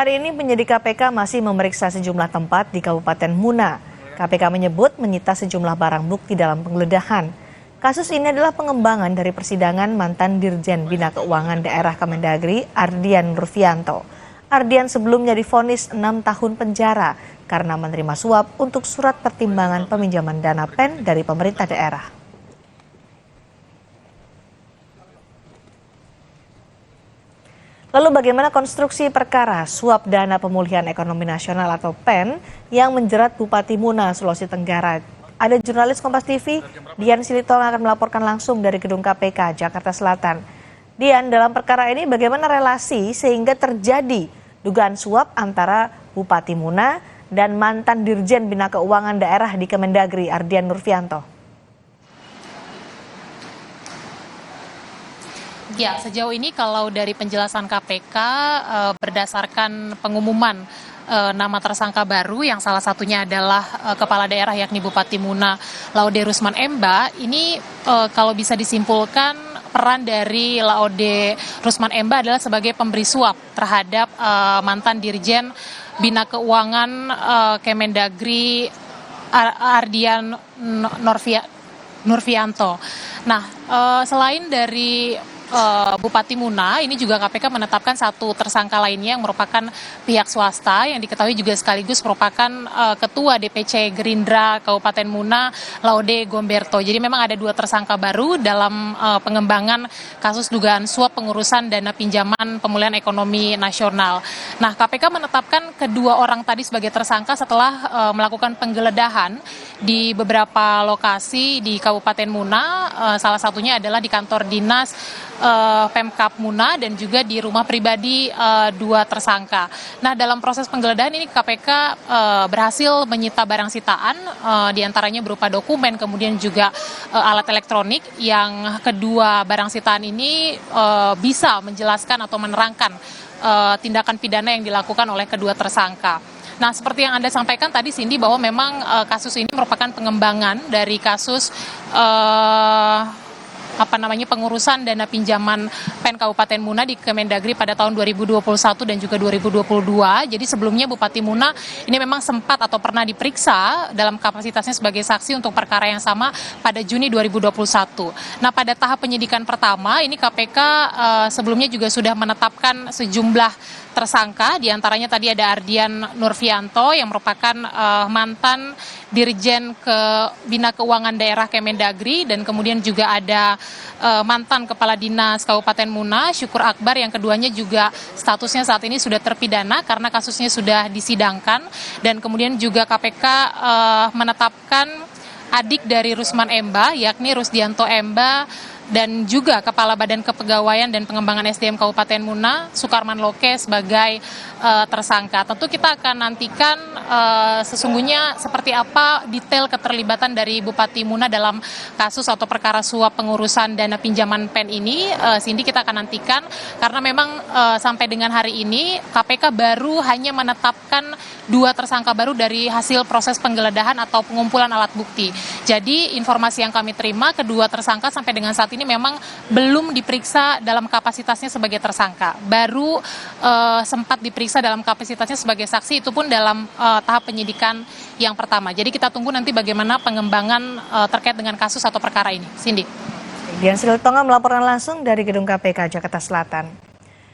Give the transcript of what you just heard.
hari ini penyidik KPK masih memeriksa sejumlah tempat di Kabupaten Muna. KPK menyebut menyita sejumlah barang bukti dalam penggeledahan. Kasus ini adalah pengembangan dari persidangan mantan Dirjen Bina Keuangan Daerah Kemendagri, Ardian Nurfianto. Ardian sebelumnya divonis 6 tahun penjara karena menerima suap untuk surat pertimbangan peminjaman dana PEN dari pemerintah daerah. Lalu bagaimana konstruksi perkara suap dana pemulihan ekonomi nasional atau PEN yang menjerat Bupati Muna, Sulawesi Tenggara? Ada jurnalis Kompas TV, Dian Silitong akan melaporkan langsung dari Gedung KPK, Jakarta Selatan. Dian, dalam perkara ini bagaimana relasi sehingga terjadi dugaan suap antara Bupati Muna dan mantan Dirjen Bina Keuangan Daerah di Kemendagri, Ardian Nurfianto? Ya, sejauh ini kalau dari penjelasan KPK berdasarkan pengumuman nama tersangka baru yang salah satunya adalah kepala daerah yakni Bupati Muna Laude Rusman Emba, ini kalau bisa disimpulkan peran dari Laude Rusman Emba adalah sebagai pemberi suap terhadap mantan Dirjen Bina Keuangan Kemendagri Ardian Nurfianto. Nah, selain dari Bupati Muna, ini juga KPK menetapkan satu tersangka lainnya yang merupakan pihak swasta yang diketahui juga sekaligus merupakan Ketua DPC Gerindra Kabupaten Muna, Laude Gomberto. Jadi memang ada dua tersangka baru dalam pengembangan kasus dugaan suap pengurusan dana pinjaman pemulihan ekonomi nasional. Nah, KPK menetapkan kedua orang tadi sebagai tersangka setelah melakukan penggeledahan di beberapa lokasi di Kabupaten Muna, salah satunya adalah di kantor dinas Pemkab Muna dan juga di rumah pribadi dua tersangka. Nah, dalam proses penggeledahan ini KPK berhasil menyita barang sitaan, diantaranya berupa dokumen, kemudian juga alat elektronik yang kedua barang sitaan ini bisa menjelaskan atau menerangkan tindakan pidana yang dilakukan oleh kedua tersangka. Nah, seperti yang Anda sampaikan tadi, Cindy, bahwa memang kasus ini merupakan pengembangan dari kasus pengurusan dana pinjaman PEN Kabupaten Muna di Kemendagri pada tahun 2021 dan juga 2022. Jadi sebelumnya Bupati Muna ini memang sempat atau pernah diperiksa dalam kapasitasnya sebagai saksi untuk perkara yang sama pada Juni 2021. Nah, pada tahap penyidikan pertama ini KPK sebelumnya juga sudah menetapkan sejumlah tersangka, diantaranya tadi ada Ardian Nurfianto yang merupakan mantan Dirjen Bina Keuangan Daerah Kemendagri, dan kemudian juga ada mantan Kepala Dinas Kabupaten Muna, Syukur Akbar, yang keduanya juga statusnya saat ini sudah terpidana karena kasusnya sudah disidangkan, dan kemudian juga KPK menetapkan adik dari Rusman Emba yakni Rusdianto Emba dan juga Kepala Badan Kepegawaian dan Pengembangan SDM Kabupaten Muna, Sukarman Loke, sebagai tersangka. Tentu kita akan nantikan sesungguhnya seperti apa detail keterlibatan dari Bupati Muna dalam kasus atau perkara suap pengurusan dana pinjaman PEN ini. Cindy, kita akan nantikan karena memang sampai dengan hari ini KPK baru hanya menetapkan dua tersangka baru dari hasil proses penggeledahan atau pengumpulan alat bukti. Jadi informasi yang kami terima, kedua tersangka sampai dengan saat ini memang belum diperiksa dalam kapasitasnya sebagai tersangka. Baru sempat diperiksa dalam kapasitasnya sebagai saksi, itu pun dalam tahap penyidikan yang pertama. Jadi kita tunggu nanti bagaimana pengembangan terkait dengan kasus atau perkara ini. Cindy. Dian Silitong melaporkan langsung dari Gedung KPK, Jakarta Selatan.